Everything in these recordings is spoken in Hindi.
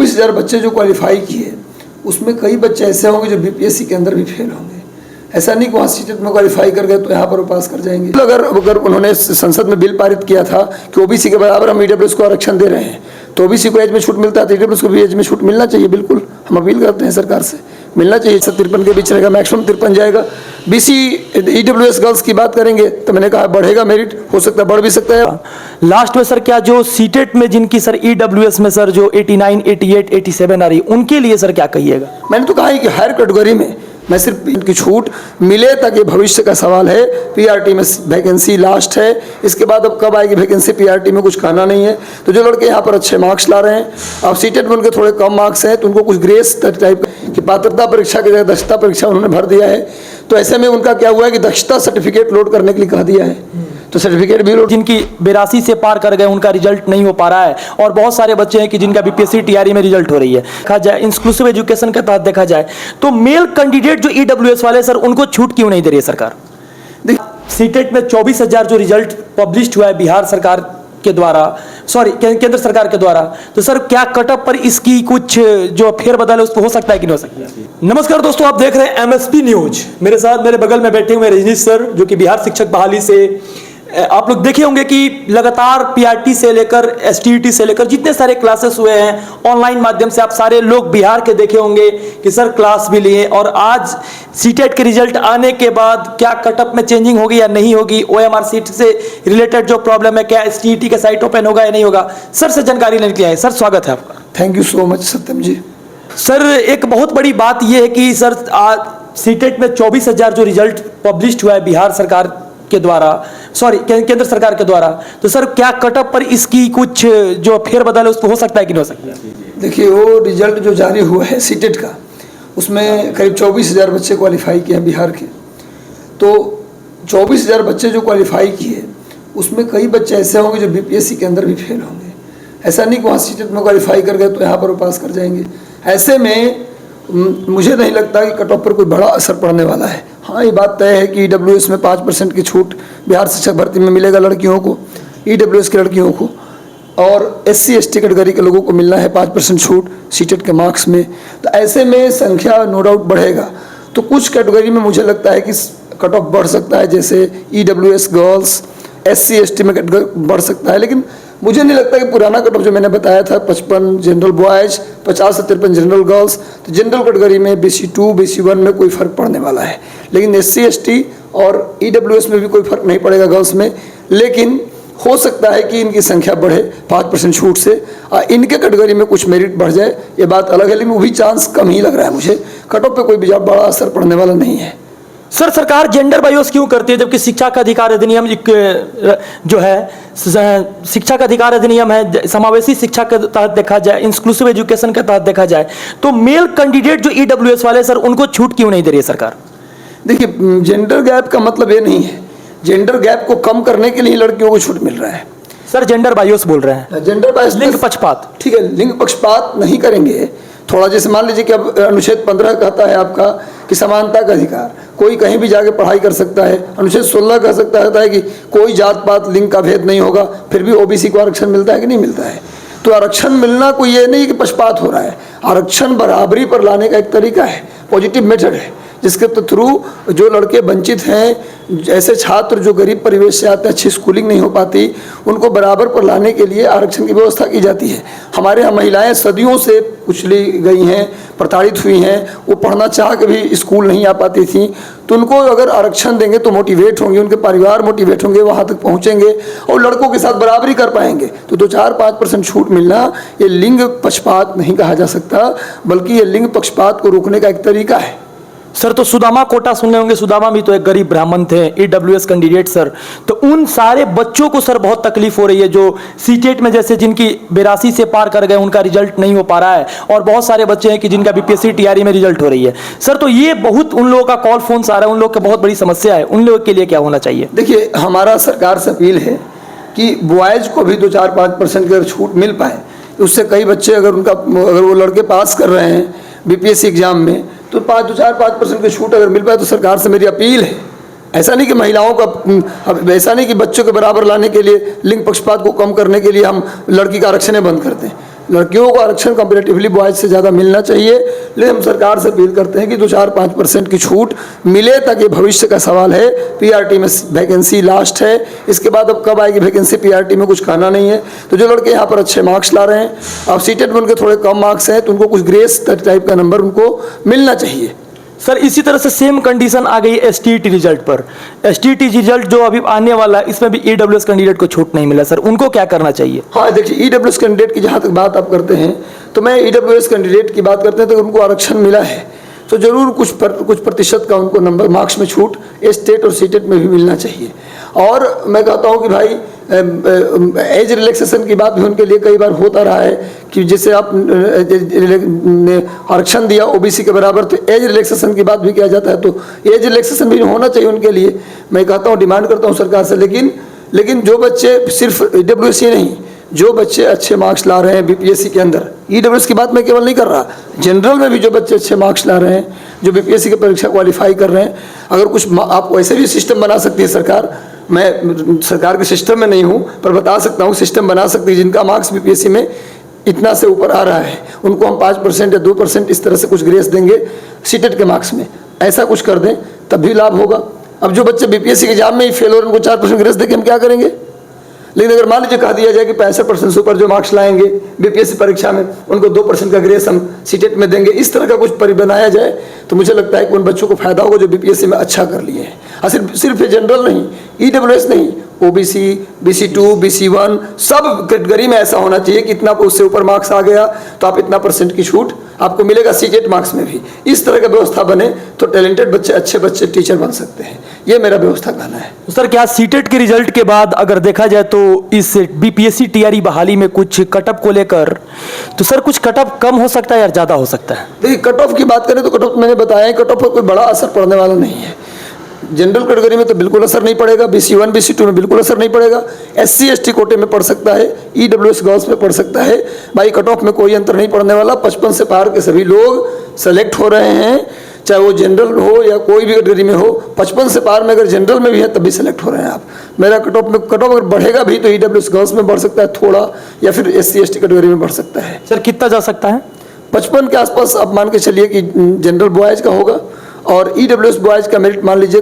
24,000 बच्चे जो क्वालिफाई किए उसमें कई बच्चे ऐसे होंगे जो बीपीएससी के अंदर भी फेल होंगे। ऐसा नहीं कि वहाँ सीटेट में क्वालिफाई कर गए तो यहाँ पर वो पास कर जाएंगे। अगर उन्होंने संसद में बिल पारित किया था कि ओबीसी के बराबर हम ईडब्ल्यूएस को आरक्षण दे रहे हैं, तो ओबीसी को एज में छूट मिलता है तो ईडब्ल्यूएस को भी एज में छूट मिलना चाहिए। बिल्कुल हम अपील करते हैं सरकार से, मिलना चाहिए। 53 के बीच रहेगा, मैक्सिमम 53 जाएगा। बीसी ईडब्ल्यूएस गर्ल्स की बात करेंगे तो मैंने कहा बढ़ेगा, मेरिट हो सकता है बढ़ भी सकता है। लास्ट में सर क्या जो सीटेट में जिनकी सर ईडब्ल्यूएस में सर जो 89, 88, 87 आ रही उनके लिए सर क्या कहिएगा? मैंने तो कहा है कि हायर कैटेगरी में मैं सिर्फ इनकी छूट मिले तक ये भविष्य का सवाल है। पीआरटी में वैकेंसी लास्ट है, इसके बाद अब कब आएगी वैकेंसी पीआरटी में कुछ कहना नहीं है। तो जो लड़के यहाँ पर अच्छे मार्क्स ला रहे हैं, अब सीटेट में उनके थोड़े कम मार्क्स हैं तो उनको कुछ ग्रेस टाइप की पात्रता परीक्षा की जगह दक्षता परीक्षा उन्होंने भर दिया है। तो ऐसे में उनका क्या हुआ है कि दक्षता सर्टिफिकेट लोड करने के लिए कह दिया है, तो सर्टिफिकेट भी लोड। जिनकी 82 से पार कर गए उनका रिजल्ट नहीं हो पा रहा है, और बहुत सारे बच्चे हैं कि जिनका बीपीएससी टीआरई में रिजल्ट हो रही है। देखा जाए इंक्लूसिव एजुकेशन के तहत देखा जाए तो मेल कैंडिडेट जो ईडब्ल्यूएस वाले सर उनको छूट क्यों नहीं दे रही है सरकार? सीटेट में 24,000 जो रिजल्ट पब्लिश हुआ है बिहार सरकार के द्वारा, सॉरी केंद्र सरकार के द्वारा, तो सर क्या कटअप पर इसकी कुछ जो फेरबदल है उस पर हो सकता है कि नहीं हो सकता है? नमस्कार दोस्तों, आप देख रहे हैं एमएसपी न्यूज। मेरे साथ मेरे बगल में बैठे हुए रजनीश सर जो कि बिहार शिक्षक बहाली से। आप लोग देखे होंगे कि लगातार पीआरटी से लेकर एसटीईटी से लेकर जितने सारे क्लासेस हुए हैं ऑनलाइन माध्यम से, आप सारे लोग बिहार के देखे होंगे कि सर क्लास भी लिए। और आज सीटेट के रिजल्ट आने के बाद क्या कटअप में चेंजिंग होगी या नहीं होगी, ओएमआर सीट से रिलेटेड जो प्रॉब्लम है क्या एसटीईटी का साइट ओपन होगा या नहीं होगा, सर से जानकारी लेने के लिए आए। सर स्वागत है आपका। Thank you so much Satyam ji. Sir एक बहुत बड़ी बात यह है कि सर आज सीटेट में 24,000 जो रिजल्ट पब्लिश हुआ है बिहार सरकार के द्वारा, सॉरी केंद्र सरकार के द्वारा, तो सर क्या कटअप पर इसकी कुछ जो फेरबदल है उस पर हो सकता है कि नहीं हो सकता है? देखिए वो रिजल्ट जो जारी हुआ है सीटेट का, उसमें करीब 24,000 बच्चे क्वालिफाई किए हैं बिहार के। तो 24,000 बच्चे जो क्वालिफाई किए उसमें कई बच्चे ऐसे होंगे जो बीपीएससी के अंदर भी फेल होंगे। ऐसा नहीं कि वहाँ सीटेट में क्वालिफाई कर गए तो यहाँ पर वो पास कर जाएंगे। ऐसे में मुझे नहीं लगता कि कट ऑफ पर कोई बड़ा असर पड़ने वाला है। हाँ ये बात तय है कि ईडब्ल्यूएस में 5% की छूट बिहार शिक्षक भर्ती में मिलेगा लड़कियों को, ईडब्ल्यूएस की लड़कियों को, और एससी एसटी कैटेगरी के लोगों को मिलना है 5% छूट सीटेट के मार्क्स में। तो ऐसे में संख्या नो डाउट बढ़ेगा। तो कुछ कैटेगरी में मुझे लगता है कि कट ऑफ बढ़ सकता है, जैसे ईडब्ल्यूएस गर्ल्स, एससी एसटी में बढ़ सकता है। लेकिन मुझे नहीं लगता कि पुराना कट ऑफ जो मैंने बताया था 55 जनरल बॉयज, 50 से 53 जनरल गर्ल्स, तो जनरल कैटेगरी में BC2 BC1 में कोई फर्क पड़ने वाला है। लेकिन एससी एसटी और ईडब्ल्यूएस में भी कोई फर्क नहीं पड़ेगा गर्ल्स में। लेकिन हो सकता है कि इनकी संख्या बढ़े 5% छूट से, इनके कैटेगरी में कुछ मेरिट बढ़ जाए, ये बात अलग है। लेकिन वो भी चांस कम ही लग रहा है मुझे, कट ऑफ पे कोई बड़ा असर पड़ने वाला नहीं है। सर सरकार जेंडर बायोस क्यों करती है, जबकि शिक्षा का अधिकार अधिनियम जो है, शिक्षा का अधिकार अधिनियम है, समावेशी शिक्षा के तहत देखा जाए, इंक्लूसिव एजुकेशन के तहत देखा जाए, तो मेल कैंडिडेट जो ईडब्ल्यूएस वाले सर उनको छूट क्यों नहीं दे रही है सरकार? देखिए जेंडर गैप का मतलब ये नहीं है, जेंडर गैप को कम करने के लिए लड़कियों को छूट मिल रहा है। सर जेंडर बायोस बोल रहे हैं, जेंडर बायोस, लिंग पक्षपात। ठीक है, लिंग पक्षपात नहीं करेंगे। थोड़ा जैसे मान लीजिए कि अब अनुच्छेद 15 कहता है आपका कि समानता का अधिकार, कोई कहीं भी जाके पढ़ाई कर सकता है। अनुच्छेद 16 कह सकता है कि कोई जात पात लिंग का भेद नहीं होगा, फिर भी ओबीसी को आरक्षण मिलता है कि नहीं मिलता है। तो आरक्षण मिलना कोई ये नहीं कि पक्षपात हो रहा है, आरक्षण बराबरी पर लाने का एक तरीका है, पॉजिटिव मेथड है, जिसके थ्रू जो लड़के वंचित हैं, ऐसे छात्र जो गरीब परिवेश से आते हैं, अच्छी स्कूलिंग नहीं हो पाती, उनको बराबर पर लाने के लिए आरक्षण की व्यवस्था की जाती है। हमारे यहाँ महिलाएं सदियों से कुचली गई हैं, प्रताड़ित हुई हैं, वो पढ़ना चाह के भी स्कूल नहीं आ पाती थी। तो उनको अगर आरक्षण देंगे तो मोटिवेट होंगे, उनके परिवार मोटिवेट होंगे, वहाँ तक पहुँचेंगे और लड़कों के साथ बराबरी कर पाएंगे। तो 2-4-5% छूट मिलना ये लिंग पक्षपात नहीं कहा जा सकता, बल्कि ये लिंग पक्षपात को रोकने का एक तरीका है। सर तो सुदामा कोटा सुनने होंगे, सुदामा भी तो एक गरीब ब्राह्मण थे ईडब्ल्यूएस कैंडिडेट सर, तो उन सारे बच्चों को सर बहुत तकलीफ हो रही है जो सीटेट में जैसे जिनकी 82 से पार कर गए उनका रिजल्ट नहीं हो पा रहा है, और बहुत सारे बच्चे हैं कि जिनका बीपीएससी टीआरई में रिजल्ट हो रही है। सर तो ये बहुत उन लोगों का कॉल फोन आ रहा है, उन लोग की बहुत बड़ी समस्या है, उन लोगों के लिए क्या होना चाहिए? देखिए हमारा सरकार से अपील है कि बॉयज़ को भी 2-4-5% की अगर छूट मिल पाए, उससे कई बच्चे अगर वो लड़के पास कर रहे हैं बीपीएससी एग्जाम में, तो 2-4-5% की छूट अगर मिल पाए तो सरकार से मेरी अपील है। ऐसा नहीं कि महिलाओं का, ऐसा नहीं कि बच्चों के बराबर लाने के लिए लिंग पक्षपात को कम करने के लिए हम लड़की का आरक्षण बंद करते हैं। लड़कियों को आरक्षण कंपेरेटिवली बॉयज से ज़्यादा मिलना चाहिए, लेकिन हम सरकार से अपील करते हैं कि 2-4-5% की छूट मिले, ताकि भविष्य का सवाल है। पीआरटी में वैकेंसी लास्ट है, इसके बाद अब कब आएगी वैकेंसी पीआरटी में कुछ कहना नहीं है। तो जो लड़के यहाँ पर अच्छे मार्क्स ला रहे हैं, अब सीटेट में उनके थोड़े कम मार्क्स हैं, तो उनको कुछ ग्रेस टाइप का नंबर उनको मिलना चाहिए। सर इसी तरह से सेम कंडीशन आ गई एसटीईटी रिजल्ट पर। एसटीईटी रिजल्ट जो अभी आने वाला है, इसमें भी ईडब्ल्यूएस कैंडिडेट को छूट नहीं मिला, सर उनको क्या करना चाहिए? हाँ देखिए, ईडब्ल्यूएस कैंडिडेट की जहाँ तक बात आप करते हैं, तो मैं ईडब्ल्यूएस कैंडिडेट की बात करते हैं तो उनको आरक्षण मिला है तो जरूर कुछ प्रतिशत का उनको नंबर मार्क्स में छूट स्टेट और सीटेट में भी मिलना चाहिए। और मैं कहता हूँ कि भाई एज रिलैक्सेशन की बात भी उनके लिए कई बार होता रहा है कि जैसे आप ने आरक्षण दिया ओबीसी के बराबर, तो एज रिलैक्सेशन की बात भी किया जाता है, तो एज रिलैक्सेशन भी होना चाहिए उनके लिए। मैं कहता हूँ, डिमांड करता हूँ सरकार से। लेकिन जो बच्चे सिर्फ ईडब्ल्यूएस ही नहीं, जो बच्चे अच्छे मार्क्स ला रहे हैं बीपीएससी के अंदर, ईडब्ल्यूएस की बात मैं केवल नहीं कर रहा, जनरल में भी जो बच्चे अच्छे मार्क्स ला रहे हैं, जो बीपीएससी की परीक्षा क्वालिफाई कर रहे हैं, अगर कुछ आप वैसे भी सिस्टम बना सकती है सरकार। मैं सरकार के सिस्टम में नहीं हूँ, पर बता सकता हूँ सिस्टम बना सकती है। जिनका मार्क्स बीपीएससी में इतना से ऊपर आ रहा है, उनको हम 5% या 2% इस तरह से कुछ ग्रेस देंगे सीटेट के मार्क्स में, ऐसा कुछ कर दें तब भी लाभ होगा। अब जो बच्चे बीपीएससी के एग्जाम में ही फेल हो रहे हैं, उनको 4% ग्रेस देके हम क्या करेंगे? लेकिन अगर मान लीजिए कहा दिया जाए कि 65% से ऊपर जो मार्क्स लाएंगे बीपीएससी परीक्षा में, उनको 2% का ग्रेस हम सीटेट में देंगे, इस तरह का कुछ बनाया जाए तो मुझे लगता है कि उन बच्चों को फायदा होगा जो बीपीएससी में अच्छा कर लिए हैं। और सिर्फ जनरल नहीं, ईडब्ल्यूएस नहीं, ओबीसी, BC2, BC1 सब कैटेगरी में ऐसा होना चाहिए कि इतना उससे ऊपर मार्क्स आ गया तो आप इतना % की छूट आपको मिलेगा सीटेट मार्क्स में भी। इस तरह का व्यवस्था बने तो टैलेंटेड बच्चे, अच्छे बच्चे टीचर बन सकते हैं। ये मेरा व्यवस्था कहना है। सर क्या सीटेट के रिजल्ट के बाद अगर देखा जाए तो इस बीपीएससी टीआरई बहाली में कुछ कटअप को लेकर, तो सर कुछ कटअप कम हो सकता है या ज़्यादा हो सकता है? देखिए, कट ऑफ की बात करें तो कट ऑफ मैंने बताया, कट ऑफ पर कोई बड़ा असर पड़ने वाला नहीं है। जनरल कैटेगरी में तो बिल्कुल असर नहीं पड़ेगा, BC1 BC2 में बिल्कुल असर नहीं पड़ेगा, SC ST कोटे में पड़ सकता है, ईडब्ल्यूएस गर्ल्स में पड़ सकता है। भाई कट ऑफ में कोई अंतर नहीं पड़ने वाला। 55 से पार के सभी लोग सेलेक्ट हो रहे हैं, चाहे वो जनरल हो या कोई भी कैटेगरी में हो। 55 से पार में अगर जनरल में भी है तब भी सेलेक्ट हो रहे हैं आप। मेरा कट ऑफ अगर बढ़ेगा भी तो ईडब्ल्यूएस गर्ल्स में बढ़ सकता है थोड़ा, या फिर SC ST कैटेगरी में बढ़ सकता है। सर कितना जा सकता है? 55 के आसपास आप मान के चलिए कि जनरल बॉयज़ का होगा, और ईडब्ल्यूएस बॉयज़ का मेरिट मान लीजिए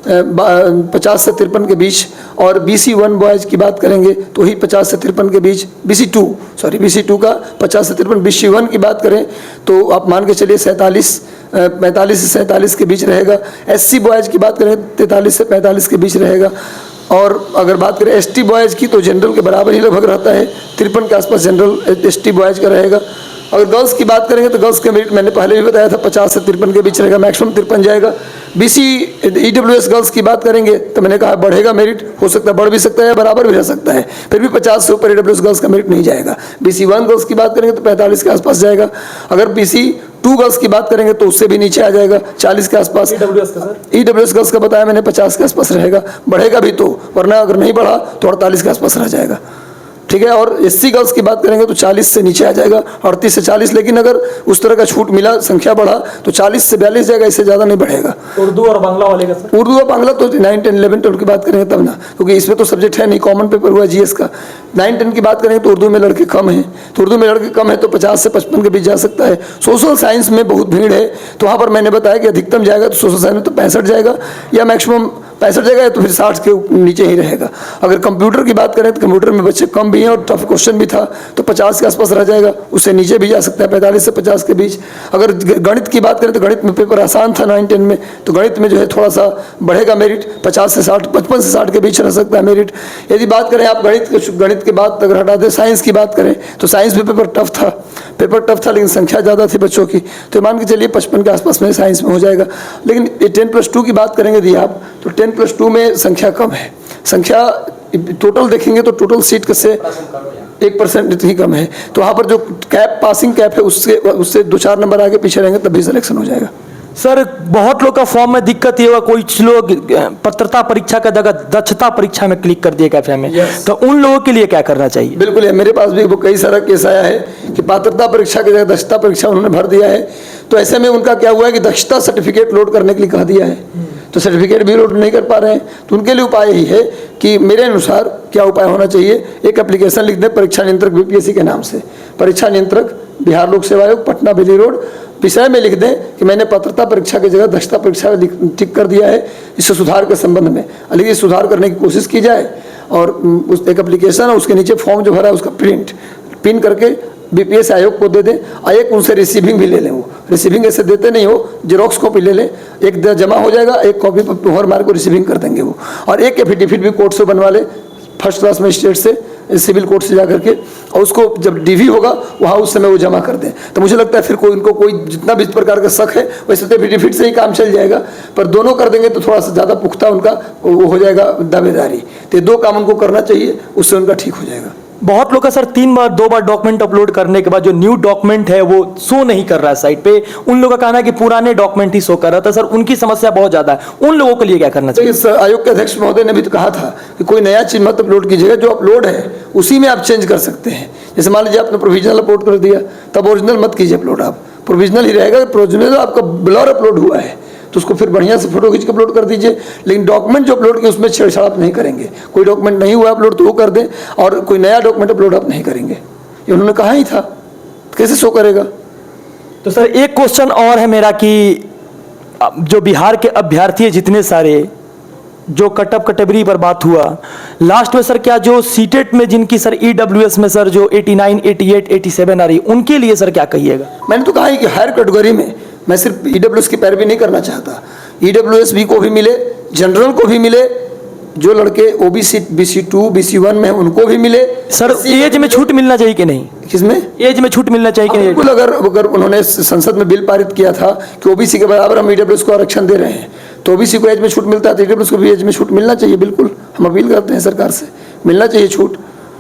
50 से 53 के बीच, और BC1 बॉयज़ की बात करेंगे तो ही 50 से 53 के बीच, BC2 का 50 से 53, BC1 की बात करें तो आप मान के चलिए 45 से 47 के बीच रहेगा। SC बॉयज़ की बात करें 43 से 45 के बीच रहेगा। और अगर बात करें ST बॉयज़ की तो जनरल के बराबर ही लगभग रहता है, 53 के आसपास जनरल ST बॉयज़ का रहेगा। अगर गर्ल्स की बात करेंगे तो गर्ल्स का मेरिट मैंने पहले भी बताया था 50 से 53 के बीच रहेगा, मैक्सिमम 53 जाएगा। ईडब्ल्यूएस गर्ल्स की बात करेंगे तो मैंने कहा बढ़ेगा मेरिट, हो सकता है बढ़ भी सकता है या बराबर भी रह सकता है, फिर भी 50 से ईडब्ल्यूएस गर्ल्स का मेरिट नहीं जाएगा। BC1 गर्ल्स की बात करेंगे तो 45 के आसपास जाएगा। अगर BC2 गर्ल्स की बात करेंगे तो उससे भी नीचे आ जाएगा, 40 के आसपास। ईडब्ल्यूएस गर्ल्स का बताया मैंने 50 के आसपास रहेगा, बढ़ेगा भी तो, वरना अगर नहीं बढ़ा तो 48 के आसपास रह जाएगा। ठीक है। और SC गर्ल्स की बात करेंगे तो 40 से नीचे आ जाएगा, 38 से 40। लेकिन अगर उस तरह का छूट मिला, संख्या बढ़ा तो 40 से 42 जाएगा, इससे ज़्यादा नहीं बढ़ेगा। उर्दू और बांग्ला वाले का सर? उर्दू और बांग्ला तो 9, 10, 11, 12 की बात करेंगे तब ना, क्योंकि इसमें तो सब्जेक्ट है नहीं, कॉमन पेपर हुआ GS का। 9, 10 की बात करेंगे तो उर्दू में लड़के कम हैं, तो उर्दू में लड़के कम है तो 50 से 55 के बीच जा सकता है। सोशल साइंस में बहुत भीड़ है, तो वहाँ पर मैंने बताया कि अधिकतम जाएगा तो सोशल साइंस में तो 65 जाएगा, या मैक्सिमम 65 जाएगा, तो फिर 60 के नीचे ही रहेगा। अगर कंप्यूटर की बात करें तो कंप्यूटर में बच्चे कम भी हैं और टफ क्वेश्चन भी था, तो 50 के आसपास रह जाएगा, उससे नीचे भी जा सकता है 45 से 50 के बीच। अगर गणित की बात करें तो गणित में पेपर आसान था 9, 10 में, तो गणित में जो है थोड़ा सा बढ़ेगा मेरिट, 50 से 60, 55 से 60 के बीच रह सकता है मेरिट। यदि बात करें आप गणित के बाद अगर हटा दें साइंस की बात करें तो साइंस में पेपर टफ था, लेकिन संख्या ज़्यादा थी बच्चों की, तो मान के चलिए 55 के आसपास में साइंस में हो जाएगा। लेकिन 10+2 की बात करेंगे यदि आप, तो 10+2 में संख्या कम है, संख्या टोटल देखेंगे तो टोटल सीट का से 1% इतनी कम है, तो वहाँ पर जो पासिंग कैप है उससे 2-4 नंबर आगे पीछे रहेंगे तब भी सिलेक्शन हो जाएगा। सर बहुत लोग का फॉर्म में दिक्कत ये हुआ, कोई लोग पात्रता परीक्षा का जगह दक्षता परीक्षा में क्लिक कर दिए कैफे में, तो उन लोगों के लिए क्या करना चाहिए? बिल्कुल है, मेरे पास भी वो कई सारा केस आया है कि पात्रता परीक्षा की जगह दक्षता परीक्षा उन्होंने भर दिया है, तो ऐसे में उनका क्या हुआ है कि दक्षता सर्टिफिकेट लोड करने के लिए कहा दिया है, तो सर्टिफिकेट भी लोड नहीं कर पा रहे हैं। तो उनके लिए उपाय यही है कि मेरे अनुसार क्या उपाय होना चाहिए, एक एप्लीकेशन लिख दें परीक्षा नियंत्रक BPSC के नाम से, परीक्षा नियंत्रक, बिहार लोक सेवा आयोग, पटना बेली रोड, विषय में लिख दें कि मैंने पात्रता परीक्षा की जगह दक्षता परीक्षा टिक कर दिया है, इससे सुधार के संबंध में। लेकिन सुधार करने की कोशिश की जाए और उस एक एप्लीकेशन है, उसके नीचे फॉर्म जो भरा है उसका पिन करके बीपीएस आयोग को दे दें और एक उनसे रिसीविंग भी ले लें। वो रिसीविंग ऐसे देते नहीं हो, जेरोक्स कॉपी ले लें, एक जमा हो जाएगा, एक कॉपी पर मोहर मार को रिसीविंग कर देंगे वो। और एक एफिडेविट भी कोर्ट से बनवा ले, फर्स्ट क्लास मजिस्ट्रेट से, सिविल कोर्ट से जा करके, और उसको जब डीवी होगा वहाँ उस समय वो जमा कर दें। तो मुझे लगता है फिर इनको कोई जितना भी इस प्रकार का शक है वैसे तो एफिडेविट से ही काम चल जाएगा, पर दोनों कर देंगे तो थोड़ा सा ज़्यादा पुख्ता उनका वो हो जाएगा दावेदारी। तो ये 2 काम उनको करना चाहिए, उससे उनका ठीक हो जाएगा। बहुत लोग का सर 2 बार डॉक्यूमेंट अपलोड करने के बाद जो न्यू डॉक्यूमेंट है वो शो नहीं कर रहा है साइट पे। उन लोगों का कहना है कि पुराने डॉक्यूमेंट ही शो कर रहा था। सर उनकी समस्या बहुत ज्यादा है, उन लोगों के लिए क्या करना चाहिए? इस आयोग के अध्यक्ष महोदय ने भी तो कहा था कि कोई नया चीज मत अपलोड कीजिएगा, जो अपलोड है उसी में आप चेंज कर सकते हैं। जैसे मान लीजिए आपने प्रोविजनल अपलोड कर दिया, तब ओरिजिनल मत कीजिए अपलोड, आप प्रोविजनल ही रहेगा। प्रोविजनल आपका ब्लर अपलोड हुआ है तो उसको फिर बढ़िया से फोटो खींच के अपलोड कर दीजिए, लेकिन डॉक्यूमेंट जो अपलोड किए उसमें छेड़छाड़ आप नहीं करेंगे। कोई डॉक्यूमेंट नहीं हुआ अपलोड तो वो कर दें, और कोई नया डॉक्यूमेंट अपलोड आप नहीं करेंगे, ये उन्होंने कहा ही था। कैसे शो करेगा? तो सर एक क्वेश्चन और है मेरा कि जो बिहार के अभ्यर्थी है जितने सारे, जो कटअप कैटेगरी पर बात हुआ लास्ट में सर, क्या जो सीटेट में जिनकी सर ईडब्ल्यूएस में सर जो 89, 88, 87 आ रही, उनके लिए सर क्या कहिएगा? मैंने तो कहा है कि हायर कैटेगरी में मैं सिर्फ ईडब्ल्यूएस की पैरवी नहीं करना चाहता, ईडब्ल्यूएस भी को भी मिले, जनरल को भी मिले, जो लड़के ओबीसी BC2 BC1 में उनको भी मिले। सर एज में छूट मिलना चाहिए कि नहीं? किसमें एज में छूट मिलना चाहिए कि नहीं? बिल्कुल। अगर उन्होंने संसद में बिल पारित किया था कि ओबीसी के बराबर हम ईडब्ल्यूएस को आरक्षण दे रहे हैं, तो ओबीसी को एज में छूट मिलता है तो ईडब्ल्यूएस को भी एज में छूट मिलना चाहिए। बिल्कुल, हम अपील करते हैं सरकार से, मिलना चाहिए छूट।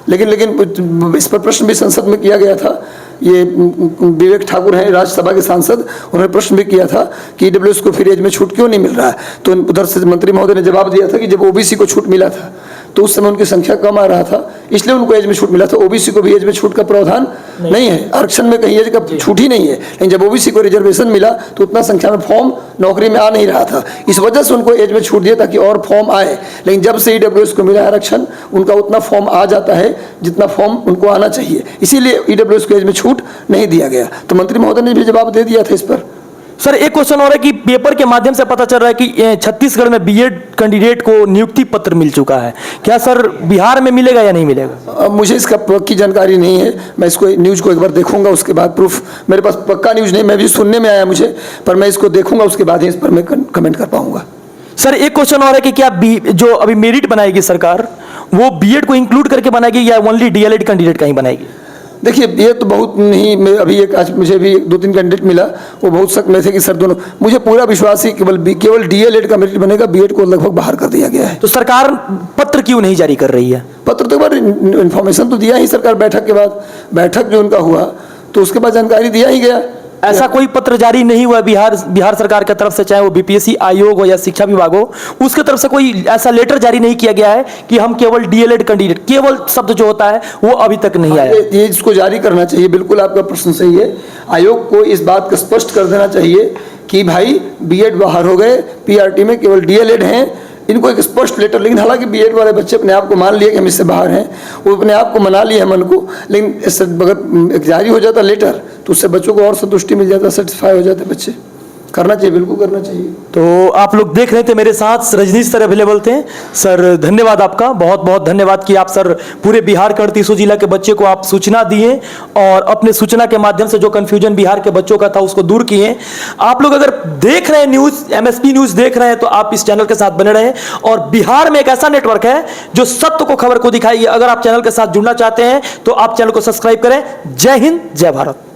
लेकिन इस पर प्रश्न भी संसद में किया गया था। ये विवेक ठाकुर हैं राज्यसभा के सांसद, उन्होंने प्रश्न भी किया था कि ईडब्ल्यूएस को फिर एज में छूट क्यों नहीं मिल रहा है। तो उधर से मंत्री महोदय ने जवाब दिया था कि जब ओबीसी को छूट मिला था तो उस समय उनकी संख्या कम आ रहा था, इसलिए उनको एज में छूट मिला था। ओबीसी को भी एज में छूट का प्रावधान नहीं है, आरक्षण में कहीं एज का छूट ही नहीं है। लेकिन जब ओबीसी को रिजर्वेशन मिला तो उतना संख्या में फॉर्म नौकरी में आ नहीं रहा था, इस वजह से उनको एज में छूट दिया ताकि और फॉर्म आए। लेकिन जब से ईडब्ल्यूएस को मिला आरक्षण, उनका उतना फॉर्म आ जाता है जितना फॉर्म उनको आना चाहिए, इसीलिए ईडब्ल्यूएस को एज में छूट नहीं दिया गया। तो मंत्री महोदय ने भी जवाब दे दिया था इस पर। सर एक क्वेश्चन और है कि पेपर के माध्यम से पता चल रहा है कि छत्तीसगढ़ में बीएड कैंडिडेट को नियुक्ति पत्र मिल चुका है, क्या सर बिहार में मिलेगा या नहीं मिलेगा? मुझे इसका पक्की जानकारी नहीं है, मैं इसको न्यूज़ को एक बार देखूंगा, उसके बाद प्रूफ, मेरे पास पक्का न्यूज़ नहीं, मैं भी सुनने में आया मुझे, पर मैं इसको देखूंगा, उसके बाद ही इस पर मैं कमेंट कर पाऊंगा। सर एक क्वेश्चन और है कि क्या जो अभी मेरिट बनाएगी सरकार, वो बीएड को इंक्लूड करके बनाएगी या ओनली डीएलएड कैंडिडेट का ही बनाएगी? देखिए ये तो बहुत नहीं, मैं अभी एक आज मुझे भी 2-3 कैंडिडेट मिला, वो बहुत शक में थे कि सर दोनों, मुझे पूरा विश्वास है केवल डीएलएड का मेरिट बनेगा, बीएड को लगभग बाहर कर दिया गया है। तो सरकार पत्र क्यों नहीं जारी कर रही है? पत्र तो बार इन्फॉर्मेशन तो दिया ही सरकार बैठक के बाद, बैठक जो उनका हुआ तो उसके बाद जानकारी दिया ही गया। ऐसा कोई पत्र जारी नहीं हुआ बिहार सरकार की तरफ से, चाहे वो बीपीएससी आयोग हो या शिक्षा विभाग हो, उसके तरफ से कोई ऐसा लेटर जारी नहीं किया गया है कि हम केवल डीएलएड कैंडिडेट, केवल शब्द जो होता है वो अभी तक नहीं आया। ये इसको जारी करना चाहिए, बिल्कुल आपका प्रश्न सही है। आयोग को इस बात का स्पष्ट कर देना चाहिए कि भाई बीएड बाहर हो गए, पीआरटी में केवल डीएलएड हैं, इनको एक स्पष्ट लेटर। लेकिन हालांकि बीएड वाले बच्चे अपने आप को मान लिए कि हम इससे बाहर हैं, वो अपने आप को मना लिए मन को, लेकिन अगर जारी हो जाता लेटर तो उससे बच्चों को और संतुष्टि मिल जाता, सेटिस्फाई हो जाते बच्चे। करना चाहिए, बिल्कुल करना चाहिए। तो आप लोग देख रहे थे, मेरे साथ रजनीश सर अवेलेबल थे। सर धन्यवाद आपका, बहुत बहुत धन्यवाद कि आप सर पूरे बिहार के 38 जिला के बच्चे को आप सूचना दिए और अपने सूचना के माध्यम से जो कंफ्यूजन बिहार के बच्चों का था उसको दूर किए। आप लोग अगर देख रहे हैं न्यूज, एमएसपी न्यूज देख रहे हैं, तो आप इस चैनल के साथ बने रहें। और बिहार में एक ऐसा नेटवर्क है जो सत्य को, खबर को दिखाएगी। अगर आप चैनल के साथ जुड़ना चाहते हैं तो आप चैनल को सब्सक्राइब करें। जय हिंद, जय भारत।